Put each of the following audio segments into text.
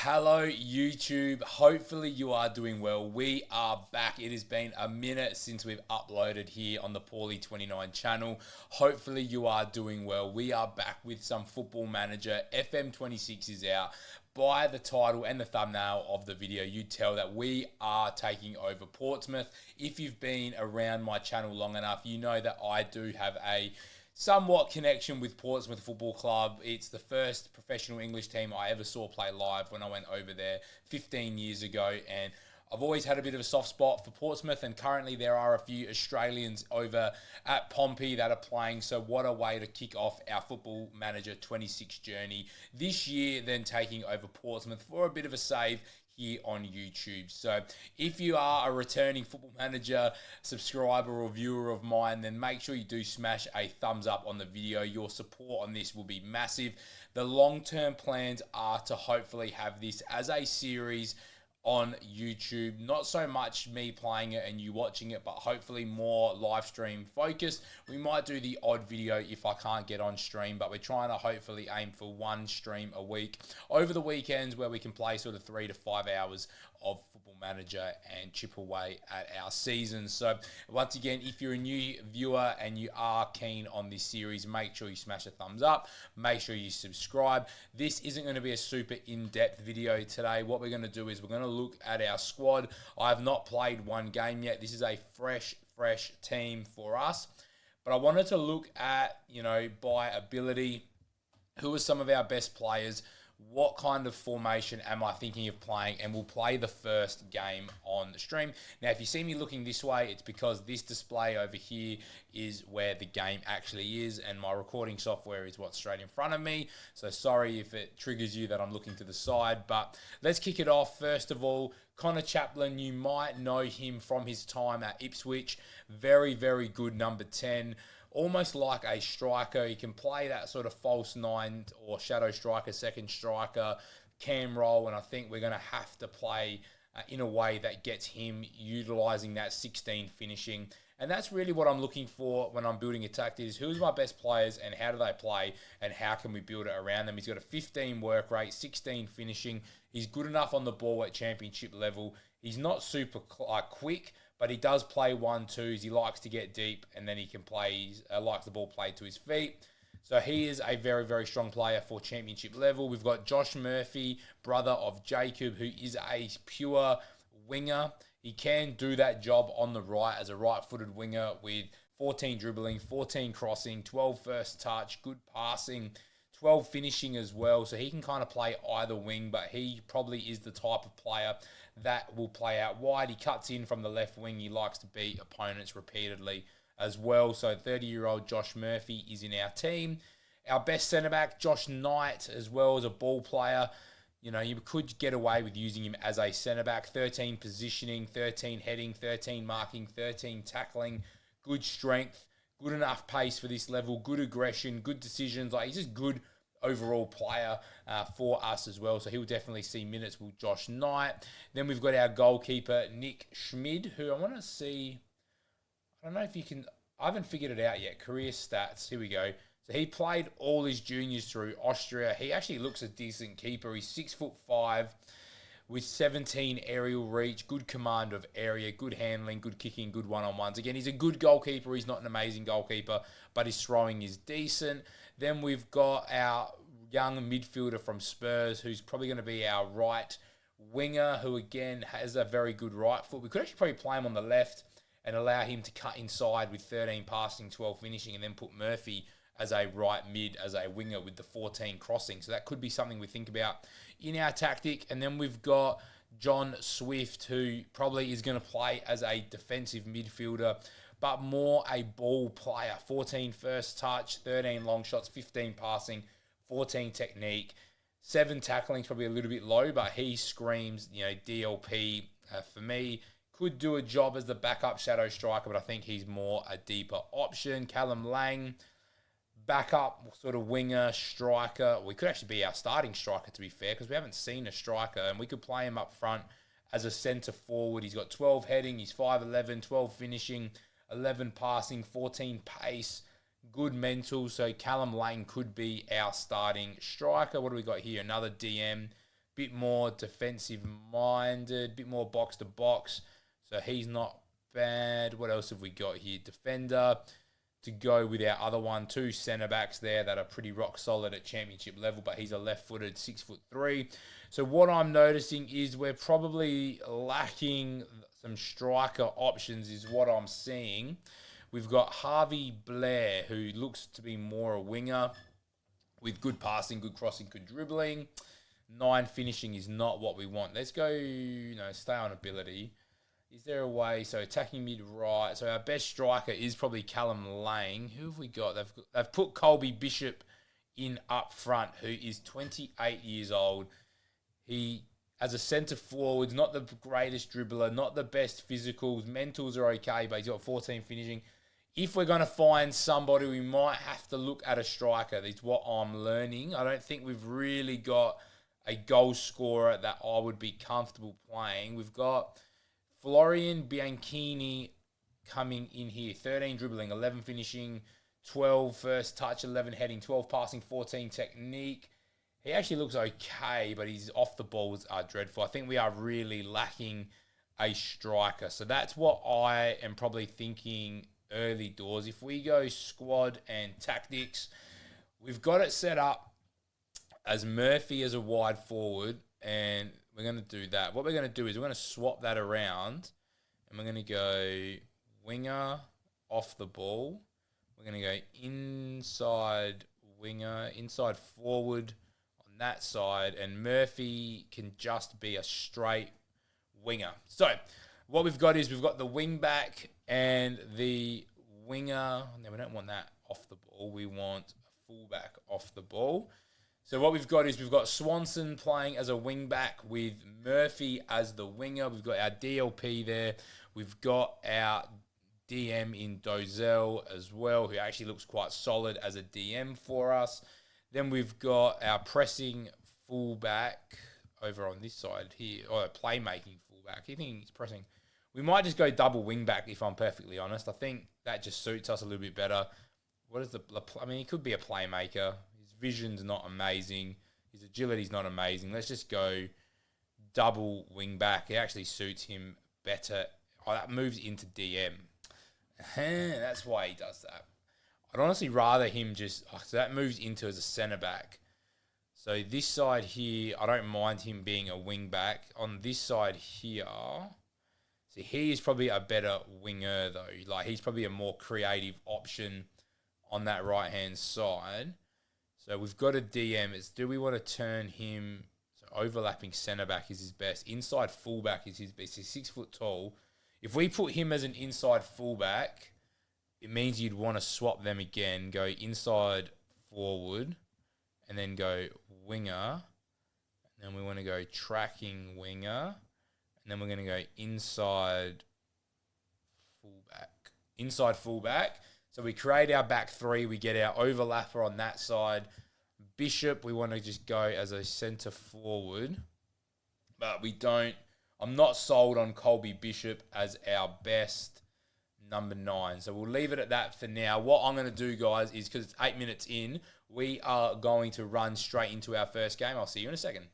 Hello YouTube, hopefully you are doing well. We are back. It has been a minute since we've uploaded here on the Paulie 29 channel. Hopefully you are doing well. We are back with some Football Manager. FM26 is out. By the title and the thumbnail of the video, you tell that we are taking over Portsmouth. If you've been around my channel long enough, you know that I do have a somewhat connection with Portsmouth Football Club. It's the first professional English team I ever saw play live when I went over there 15 years ago, and I've always had a bit of a soft spot for Portsmouth, and currently there are a few Australians over at Pompey that are playing, so what a way to kick off our Football Manager 26 journey this year, then taking over Portsmouth for a bit of a save here on YouTube. So if you are a returning Football Manager subscriber or viewer of mine, then make sure you do smash a thumbs up on the video. Your support on this will be massive. The long-term plans are to hopefully have this as a series on YouTube, not so much me playing it and you watching it, but hopefully more live stream focused. We might do the odd video if I can't get on stream, but we're trying to hopefully aim for one stream a week over the weekends where we can play sort of 3 to 5 hours of Football Manager and chip away at our season. So once again, if you're a new viewer and you are keen on this series, make sure you smash a thumbs up, make sure you subscribe. This isn't going to be a super in-depth video today. What we're going to do is we're going to look at our squad. I have not played one game yet. This is a fresh team for us, but I wanted to look at, by ability, who are some of our best players, what kind of formation am I thinking of playing, and we'll play the first game on the stream. Now, if you see me looking this way, it's because this display over here is where the game actually is, and my recording software is what's straight in front of me. So sorry if it triggers you that I'm looking to the side, but let's kick it off. First of all, Connor Chaplin, you might know him from his time at Ipswich. Very good number 10. Almost like a striker. He can play that sort of false nine or shadow striker, second striker, cam role, and I think we're going to have to play in a way that gets him utilising that 16 finishing. And that's really what I'm looking for when I'm building a tactic, is who's my best players and how do they play and how can we build it around them. He's got a 15 work rate, 16 finishing. He's good enough on the ball at championship level. He's not super quick, but he does play 1-2s. He likes to get deep, and then he can play, likes the ball played to his feet. So he is a very strong player for championship level. We've got Josh Murphy, brother of Jacob, who is a pure winger. He can do that job on the right as a right-footed winger with 14 dribbling, 14 crossing, 12 first touch, good passing, 12 finishing as well. So he can kind of play either wing, but he probably is the type of player that will play out wide. He cuts in from the left wing. He likes to beat opponents repeatedly as well. So 30-year-old Josh Murphy is in our team. Our best centre-back, Josh Knight, as well as a ball player. You could get away with using him as a centre-back. 13 positioning, 13 heading, 13 marking, 13 tackling. Good strength, good enough pace for this level, good aggression, good decisions. He's just good overall player for us as well. So he'll definitely see minutes with Josh Knight. Then we've got our goalkeeper, Nick Schmid, who I want to see. I don't know if you can, I haven't figured it out yet. Career stats, here we go. So he played all his juniors through Austria. He actually looks a decent keeper. He's 6'5", with 17 aerial reach, good command of area, good handling, good kicking, good one-on-ones. Again, he's a good goalkeeper. He's not an amazing goalkeeper, but his throwing is decent. Then we've got our young midfielder from Spurs, who's probably going to be our right winger, who again has a very good right foot. We could actually probably play him on the left and allow him to cut inside with 13 passing, 12 finishing, and then put Murphy as a right mid, as a winger with the 14 crossing. So that could be something we think about in our tactic. And then we've got John Swift, who probably is going to play as a defensive midfielder, but more a ball player. 14 first touch, 13 long shots, 15 passing, 14 technique, 7 tackling is probably a little bit low, but he screams, DLP for me. Could do a job as the backup shadow striker, but I think he's more a deeper option. Callum Lang, backup sort of winger, striker. We could actually be our starting striker, to be fair, because we haven't seen a striker, and we could play him up front as a centre forward. He's got 12 heading, he's 5'11", 12 finishing, 11 passing, 14 pace, good mental. So Callum Lang could be our starting striker. What do we got here? Another DM. bit more defensive minded, bit more box to box. So he's not bad. What else have we got here? Defender to go with our other one. Two centre backs there that are pretty rock solid at championship level, but he's a left-footed 6'3". So what I'm noticing is we're probably lacking some striker options is what I'm seeing. We've got Harvey Blair, who looks to be more a winger with good passing, good crossing, good dribbling. 9 finishing is not what we want. Let's go, stay on ability. Is there a way? So attacking mid right. So our best striker is probably Callum Lang. Who have we got? They've put Colby Bishop in up front, who is 28 years old. He, as a centre forward, not the greatest dribbler, not the best physicals. Mentals are okay, but he's got 14 finishing. If we're going to find somebody, we might have to look at a striker. That's what I'm learning. I don't think we've really got a goal scorer that I would be comfortable playing. We've got Florian Bianchini coming in here. 13 dribbling, 11 finishing, 12 first touch, 11 heading, 12 passing, 14 technique. He actually looks okay, but his off the balls are dreadful. I think we are really lacking a striker. So that's what I am probably thinking early doors. If we go squad and tactics, we've got it set up as Murphy as a wide forward, and we're going to do that. What we're going to do is we're going to swap that around, and we're going to go winger off the ball. We're going to go inside winger, inside forward on that side, and Murphy can just be a straight winger. So what we've got is we've got the wing back and the winger. No, we don't want that off the ball. We want a fullback off the ball. So what we've got is we've got Swanson playing as a wing back with Murphy as the winger. We've got our DLP there. We've got our DM in Dozel as well, who actually looks quite solid as a DM for us. Then we've got our pressing fullback over on this side here, or playmaking fullback. I think he's pressing. We might just go double wing back, if I'm perfectly honest. I think that just suits us a little bit better. He could be a playmaker. His vision's not amazing. His agility's not amazing. Let's just go double wing back. It actually suits him better. Oh, that moves into DM. That's why he does that. I'd honestly rather him so that moves into as a centre back. So this side here, I don't mind him being a wing back. On this side here, see, he is probably a better winger though. Like, he's probably a more creative option on that right-hand side. So we've got a DM. Do we want to turn him... So overlapping centre-back is his best. Inside fullback is his best. He's 6 foot tall. If we put him as an inside fullback, it means you'd want to swap them again. Go inside forward and then go winger. And then we want to go tracking winger. And then we're going to go inside fullback. Inside fullback. So we create our back three. We get our overlapper on that side. Bishop, we want to just go as a centre forward. But we don't... I'm not sold on Colby Bishop as our best number 9. So we'll leave it at that for now. What I'm going to do, guys, is because it's 8 minutes in, we are going to run straight into our first game. I'll see you in a second.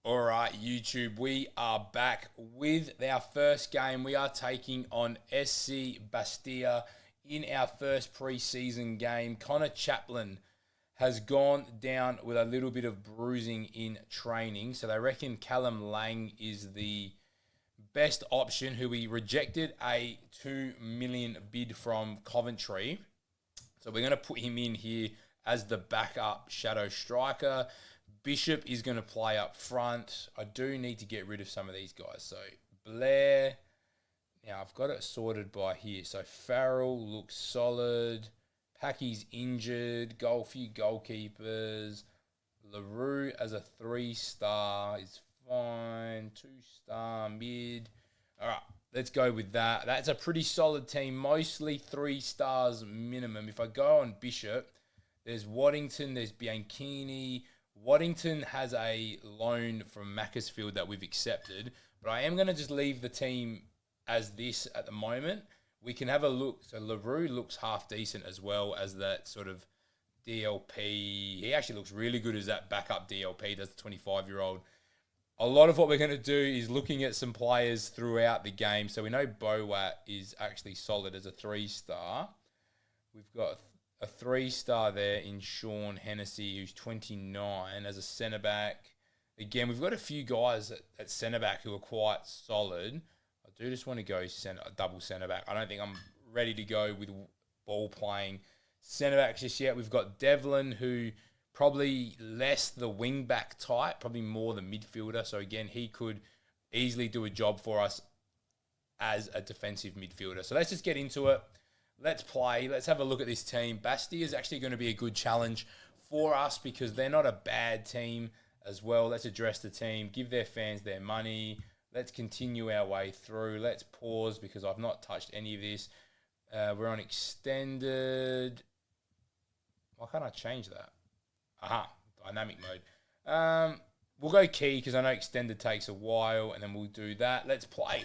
All right, YouTube, we are back with our first game. We are taking on SC Bastia in our first preseason game. Connor Chaplin has gone down with a little bit of bruising in training. So they reckon Callum Lang is the best option, who we rejected a 2 million bid from Coventry. So we're going to put him in here as the backup shadow striker. Bishop is going to play up front. I do need to get rid of some of these guys. So Blair. Now I've got it sorted by here. So Farrell looks solid. Packy's injured. Few goalkeepers. LaRue as a 3-star is fine. 2-star mid. All right, let's go with that. That's a pretty solid team. Mostly 3 stars minimum. If I go on Bishop, there's Waddington. There's Bianchini. Waddington has a loan from Macclesfield that we've accepted. But I am going to just leave the team as this at the moment. We can have a look. So LaRue looks half decent as well as that sort of DLP. He actually looks really good as that backup DLP. That's the 25-year-old. a lot of what we're going to do is looking at some players throughout the game. So we know Bowat is actually solid as a 3-star. We've got a 3-star there in Sean Hennessy, who's 29 as a centre-back. Again, we've got a few guys at centre-back who are quite solid. I do just want to go double centre-back. I don't think I'm ready to go with ball-playing centre-backs just yet. We've got Devlin, who probably less the wing-back type, probably more the midfielder. So, again, he could easily do a job for us as a defensive midfielder. So, let's just get into it. Let's play. Let's have a look at this team. Bastia is actually going to be a good challenge for us because they're not a bad team as well. Let's address the team, give their fans their money. Let's continue our way through. Let's pause because I've not touched any of this. We're on extended. Why can't I change that? Aha, dynamic mode. We'll go key because I know extended takes a while, and then we'll do that. Let's play.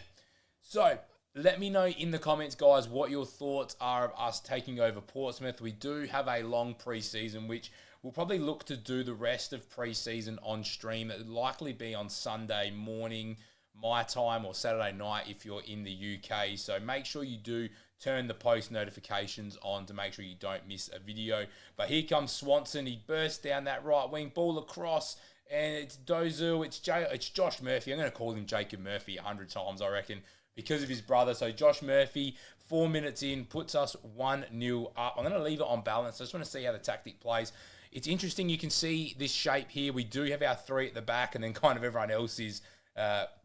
So, let me know in the comments, guys, what your thoughts are of us taking over Portsmouth. We do have a long pre-season, which we'll probably look to do the rest of pre-season on stream. It would likely be on Sunday morning, my time, or Saturday night if you're in the UK. So make sure you do turn the post notifications on to make sure you don't miss a video. But here comes Swanson. He bursts down that right wing, ball across, and it's Dozu. It's Josh Murphy. I'm going to call him Jacob Murphy 100 times, I reckon, because of his brother. So Josh Murphy, 4 minutes in, puts us 1-0 up. I'm going to leave it on balance. I just want to see how the tactic plays. It's interesting. You can see this shape here. We do have our 3 at the back, and then kind of everyone else is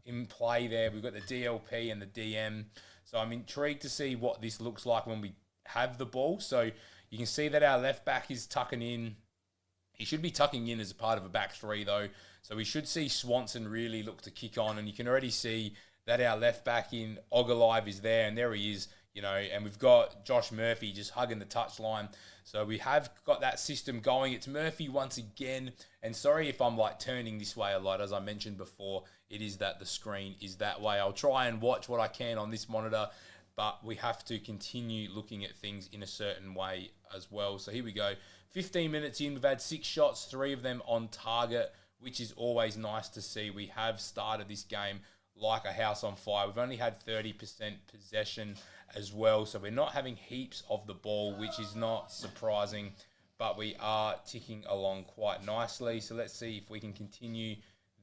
in play there. We've got the DLP and the DM. So I'm intrigued to see what this looks like when we have the ball. So you can see that our left back is tucking in. He should be tucking in as a part of a back 3, though. So we should see Swanson really look to kick on. And you can already see that our left back in Ogalive is there. And there he is, and we've got Josh Murphy just hugging the touchline. So we have got that system going. It's Murphy once again. And sorry if I'm turning this way a lot. As I mentioned before, it is that the screen is that way. I'll try and watch what I can on this monitor, but we have to continue looking at things in a certain way as well. So here we go. 15 minutes in, we've had 6 shots, 3 of them on target, which is always nice to see. We have started this game like a house on fire. We've only had 30% possession as well, so we're not having heaps of the ball, which is not surprising, but we are ticking along quite nicely. So let's see if we can continue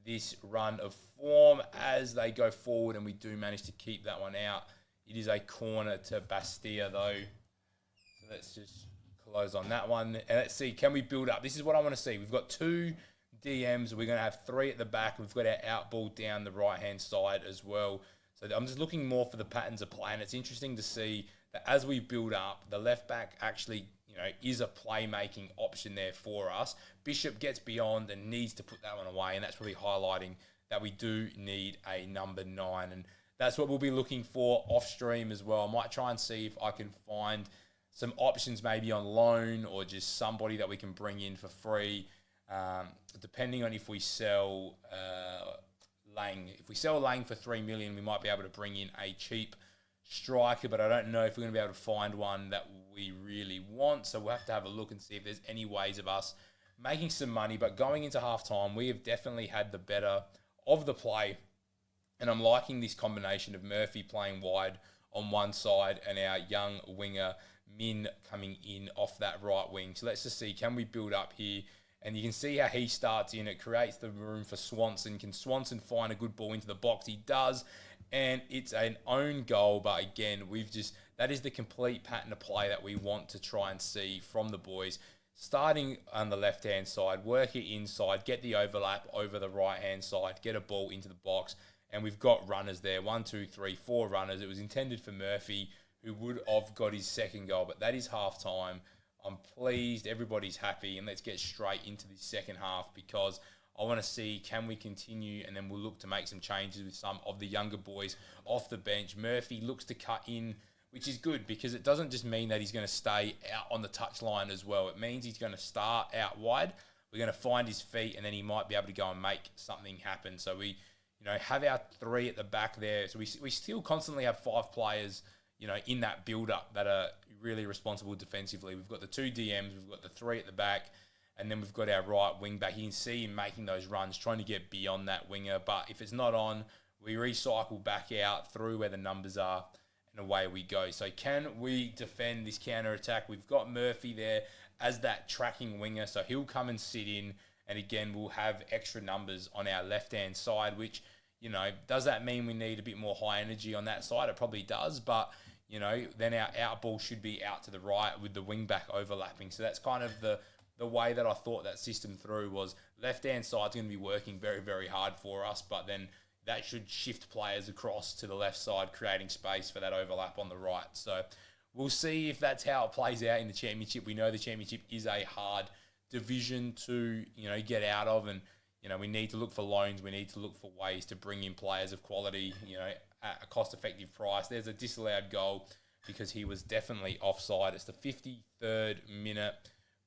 this run of form as they go forward, and we do manage to keep that one out. It is a corner to Bastia, though. So let's just close on that one. And let's see, can we build up? This is what I want to see. We've got 2 DMs. We're going to have 3 at the back. We've got our out ball down the right-hand side as well. So I'm just looking more for the patterns of play, and it's interesting to see that as we build up, the left back actually, is a playmaking option there for us. Bishop gets beyond and needs to put that one away, and that's really highlighting that we do need a number 9, and that's what we'll be looking for off stream as well. I might try and see if I can find some options maybe on loan or just somebody that we can bring in for free, depending on if we sell Lang. If we sell Lang for 3 million, we might be able to bring in a cheap striker, but I don't know if we're going to be able to find one that we really want. So we'll have to have a look and see if there's any ways of us making some money. But going into halftime, we have definitely had the better of the play, and I'm liking this combination of Murphy playing wide on one side and our young winger Min coming in off that right wing. So let's just see, can we build up here? And you can see how he starts in. It creates the room for Swanson. Can Swanson find a good ball into the box? He does. And it's an own goal. But again, that is the complete pattern of play that we want to try and see from the boys. Starting on the left-hand side, work it inside, get the overlap over the right-hand side, get a ball into the box. And we've got runners there. 1, 2, 3, 4 runners. It was intended for Murphy, who would have got his second goal. But that is half-time. I'm pleased, everybody's happy, and let's get straight into the second half because I want to see, can we continue, and then we'll look to make some changes with some of the younger boys off the bench. Murphy looks to cut in, which is good because it doesn't just mean that he's going to stay out on the touchline as well. It means he's going to start out wide. We're going to find his feet, and then he might be able to go and make something happen. So we, have our 3 at the back there. So we still constantly have 5 players, in that build-up that are really responsible defensively. We've got the 2 DMs, we've got the 3 at the back, And then we've got our right wing back. You can see him making those runs, trying to get beyond that winger. But if it's not on, we recycle back out through where the numbers are, and away we go. So can we defend this counter-attack? We've got Murphy there as that tracking winger, so he'll come and sit in. And again, we'll have extra numbers on our left-hand side, which, does that mean we need a bit more high energy on that side? It probably does, but, then our out ball should be out to the right with the wing-back overlapping. So that's kind of the way that I thought that system through was left-hand side's going to be working very, very hard for us, but then that should shift players across to the left side, creating space for that overlap on the right. So we'll see if that's how it plays out in the Championship. We know the Championship is a hard division to, get out of, and, we need to look for loans. We need to look for ways to bring in players of quality, at a cost-effective price. There's a disallowed goal because he was definitely offside. It's the 53rd minute.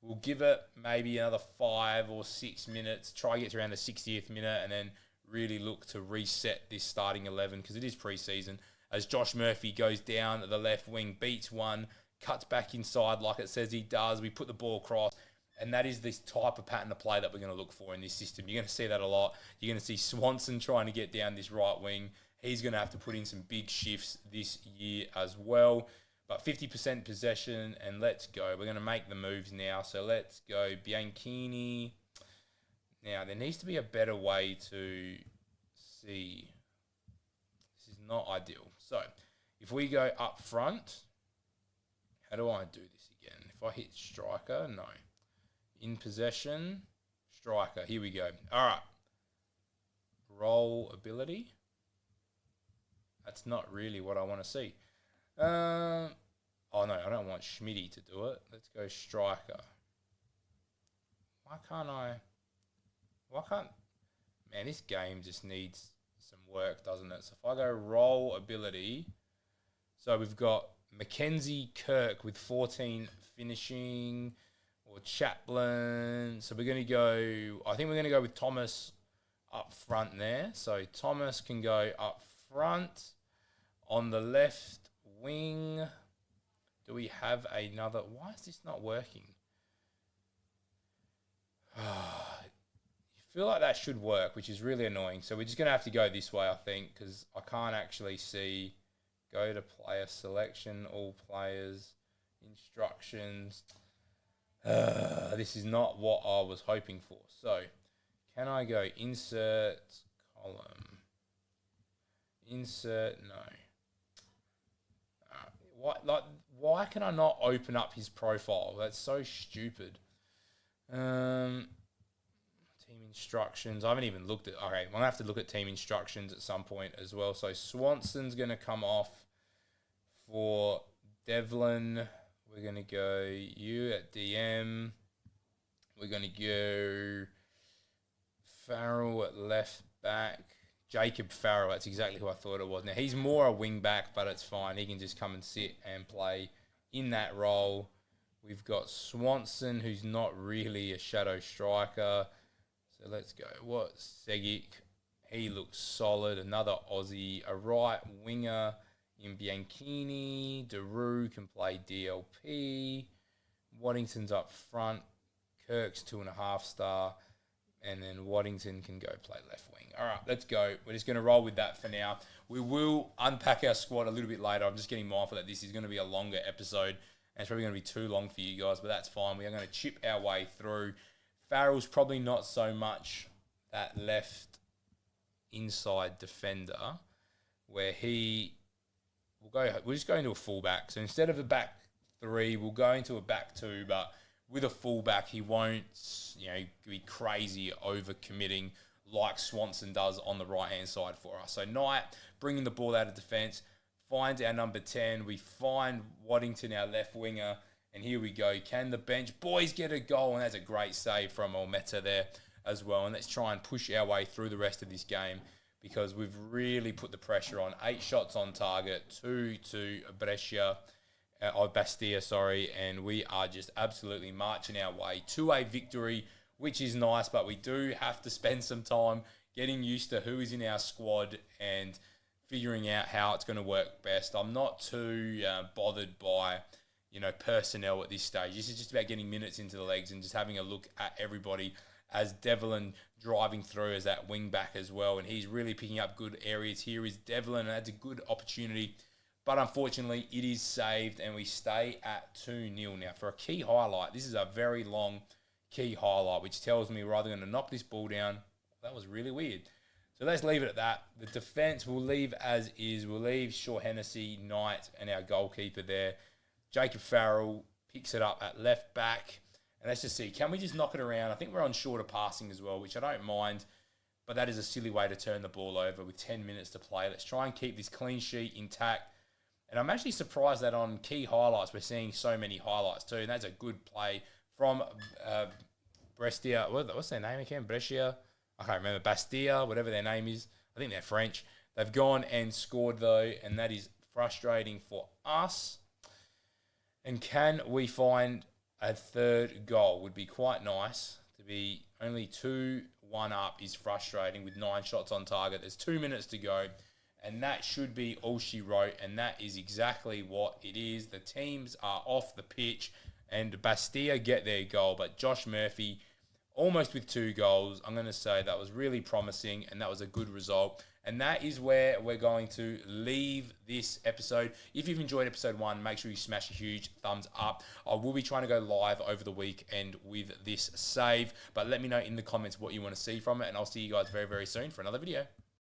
We'll give it maybe another 5 or 6 minutes, try to get to around the 60th minute, and then really look to reset this starting 11 because it is pre-season. As Josh Murphy goes down at the left wing, beats one, cuts back inside like it says he does. We put the ball across, and that is this type of pattern of play that we're going to look for in this system. You're going to see that a lot. You're going to see Swanson trying to get down this right wing. He's going to have to put in some big shifts this year as well. But 50% possession, and let's go. We're going to make the moves now. So let's go Bianchini. Now, there needs to be a better way to see. This is not ideal. So, if we go up front, how do I do this again? If I hit striker, no. In possession, striker. Here we go. All right. Roll ability. That's not really what I want to see. Oh, no, I don't want Schmitty to do it. Let's go striker. Why can't... Man, this game just needs some work, doesn't it? So if I go roll ability, so we've got Mackenzie Kirk with 14 finishing, or Chaplin. So we're going to go... I think we're going to go with Thomas up front there. So Thomas can go up front. On the left wing, do we have another... Why is this not working? Feel like that should work, which is really annoying. So we're just going to have to go this way, I think, because I can't actually see. Go to player selection, all players, instructions. This is not what I was hoping for. So can I go insert column? Insert, no. Why can I not open up his profile? That's so stupid. Team instructions. I haven't even looked at... Okay, I'm going to have to look at team instructions at some point as well. So Swanson's going to come off for Devlin. We're going to go you at DM. We're going to go Farrell at left back. Jacob Farrell, that's exactly who I thought it was. Now, he's more a wing back, but it's fine. He can just come and sit and play in that role. We've got Swanson, who's not really a shadow striker. So let's go. What's Segic? He looks solid. Another Aussie. A right winger in Bianchini. Daru can play DLP. Waddington's up front. Kirk's 2.5 star. And then Waddington can go play left wing. All right, let's go. We're just going to roll with that for now. We will unpack our squad a little bit later. I'm just getting mindful that this is going to be a longer episode. And it's probably going to be too long for you guys, but that's fine. We are going to chip our way through. Farrell's probably not so much that left inside defender where he will go. We'll just go into a fullback. So instead of a back three, we'll go into a back two, but with a fullback, he won't, be crazy over-committing like Swanson does on the right-hand side for us. So Knight, bringing the ball out of defence, finds our number 10. We find Waddington, our left winger, and here we go. Can the bench boys get a goal? And that's a great save from Almeta there as well. And let's try and push our way through the rest of this game because we've really put the pressure on. 8 shots on target, 2 to Bastia, and we are just absolutely marching our way to a victory, which is nice, but we do have to spend some time getting used to who is in our squad and figuring out how it's going to work best. I'm not too bothered by, personnel at this stage. This is just about getting minutes into the legs and just having a look at everybody as Devlin driving through as that wing back as well. And he's really picking up good areas. Here is Devlin, and that's a good opportunity. But unfortunately, it is saved, and we stay at 2-0. Now, for a key highlight, this is a very long key highlight, which tells me we're either going to knock this ball down. That was really weird. So let's leave it at that. The defence we'll leave as is. We'll leave Shaw Hennessy, Knight, and our goalkeeper there. Jacob Farrell picks it up at left back. And let's just see, can we just knock it around? I think we're on shorter passing as well, which I don't mind. But that is a silly way to turn the ball over with 10 minutes to play. Let's try and keep this clean sheet intact. And I'm actually surprised that on key highlights, we're seeing so many highlights too. And that's a good play from Brescia. What's their name again? Brescia? I can't remember. Bastia, whatever their name is. I think they're French. They've gone and scored though, and that is frustrating for us. And can we find a third goal? Would be quite nice. To be only 2-1 up is frustrating with 9 shots on target. There's 2 minutes to go. And that should be all she wrote, and that is exactly what it is. The teams are off the pitch, and Bastia get their goal, but Josh Murphy, almost with 2 goals, I'm going to say that was really promising, and that was a good result. And that is where we're going to leave this episode. If you've enjoyed episode 1, make sure you smash a huge thumbs up. I will be trying to go live over the weekend with this save, but let me know in the comments what you want to see from it, and I'll see you guys very, very soon for another video.